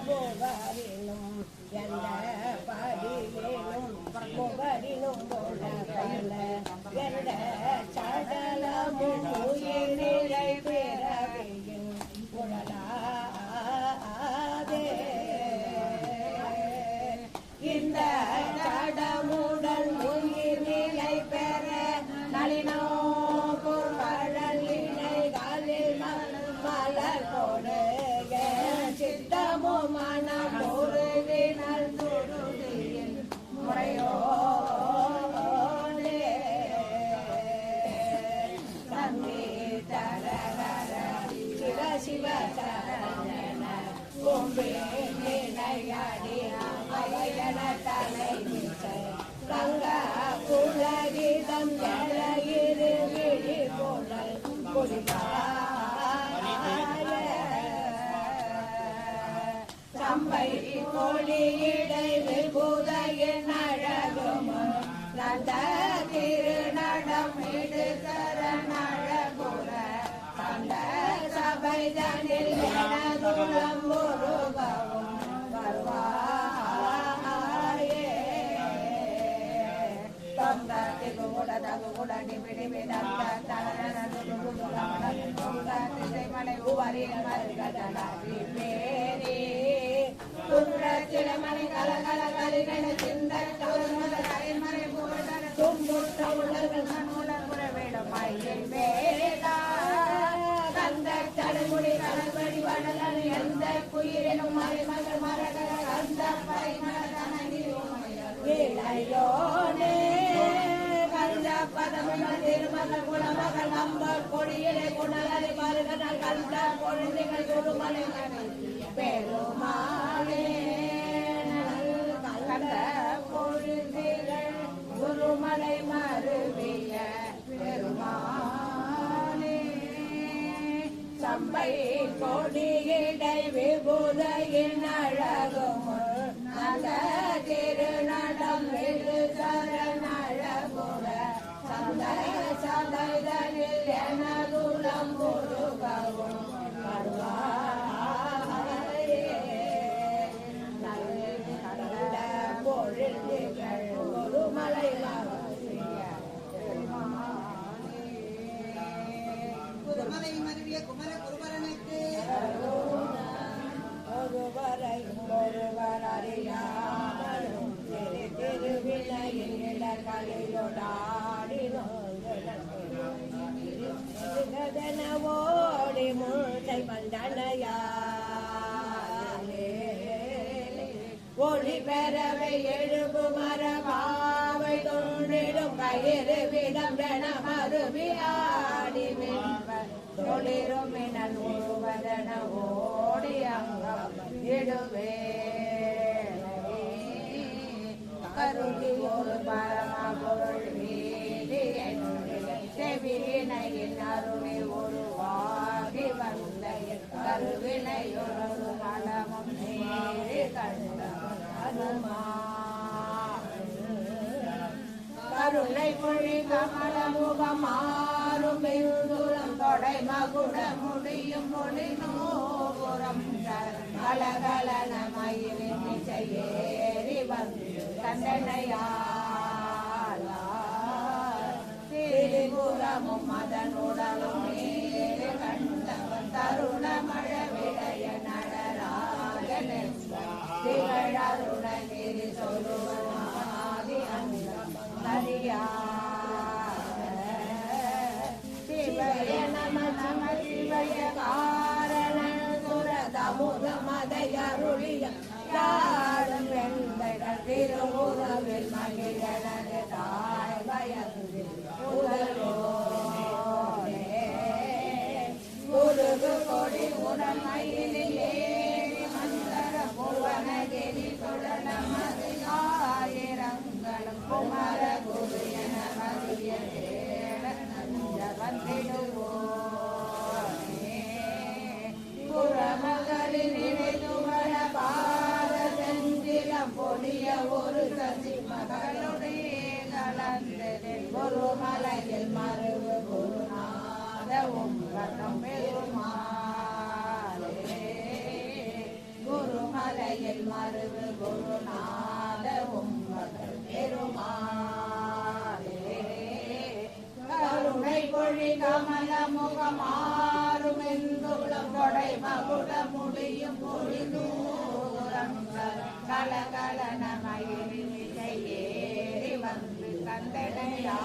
போகரினும் எந்த படியிலும் முகரினும் போல கையில எந்த சடலமும் உயிரிழை பிறவியின் உடலாதே இந்த சடமுடன் உயிர் நிலை பெற நளினோ பொருளினை காலில் மலர் கொடு சித்தமோ மனம் முருகினல் துருதியின் முறையோடே சங்கீதரகர சிவ சிவ சரண கும்பினையாடி அவையன தலை கங்க புலகிதம் ஜலகிரி விழி போனல் குடிகாய சம்பை கொடியிடை விபுதையின் அழகும் நந்த திருநடம் இடுகரன் அழகுற சந்த சபைதனில் எனதுளம் உருகவும் வருவாயே தொந்த திகுட தகுட டிபிடிபி தந்த தலன திசைமலை உவரின் மருகதனாகி பேரி துன்றச்சிலமணி கலகல கலிகன சிந்த மலை புகழ் தும்புற்ற உலர்கள் மனோலர் புறவேடும் மயில் வேதா கந்த தடுமுடி கலவடி வடலன் எந்த குயிரினும் மறைமகள் மரகர அந்த பரிமளோனே கந்த பதமகள் திருமகள் குணமகள் நம்பர் கொடியிலே குணலை மருகனால் கந்த குழந்தைகள் குருமலை பெருமாளே கந்த பொழுதிகள் குருமலை மருவிய பெருமாளே சம்பை கொடியிடை விபுதையின் அழகும் நல்ல திருநடம் விழு சரண அழகுற சந்த சதைதனில் எனதுளம் முருகவும் வருவாயே நல்ல பொழுதுகள் குருமலை குருமலை மருவிய குமர குருபரனுக்கு ஒருவரையும் ஒருவர் அறியாமலும் திருவினையில் ஓடி மூட்டை வந்தனையாலே ஒளி பெறவை எழுபு மரபாவை தோன்றிடும் கயிறு விடம் என மறுவியாடி தொழிலும் மினல் உருவதன ஓடி அங்கம் இடுவே கருதி ஒரு பரம பொருள் வீதி செவினையின் அருளை உருவாகி வந்த கருவினை ஒரு மலமும் நேரி கண்ட கருணை மொழி கமல முகம் மாறும் பெருந்துளம் தொடை மகுட முடியும் மொழி நோபுரம் கலகலன மயிலின் ஏறி வந்து தண்டனையால் திரிபுரமும் அதனுடலும் நீரு கண்டவன் தருண மழவிடைய நடராக திகழருடன் நெறி சொல்லுவனாதி அந்த சிவய நம நம சிவய காரண சுரதமுத மதையருளிய யாரும் வெண்டைகள் திருவுறவில் மகிழனது தாய் பயந்து உதலோனே குருகு கொடி உடன் மயிலே மந்தர புவனகிரி தொடர் நமது ஆயிரங்களும் குமர குரு என மதிய நஞ்ச வந்திடுவோனே புறமகளின் நினைத்துவர பார செந்திலம் பொடிய ஒரு சசி மகளுடைய கலந்தது ஒரு மலையில் மருவு குருநாதவும் ரத்தம் பெருமாளே குருமலை மொழி கமல முகமாறும் எந்துளம் கொடை மகுட முடியும் பொழிதூரம் கலகலன மயிலிசை ஏறி வந்து கந்தனையா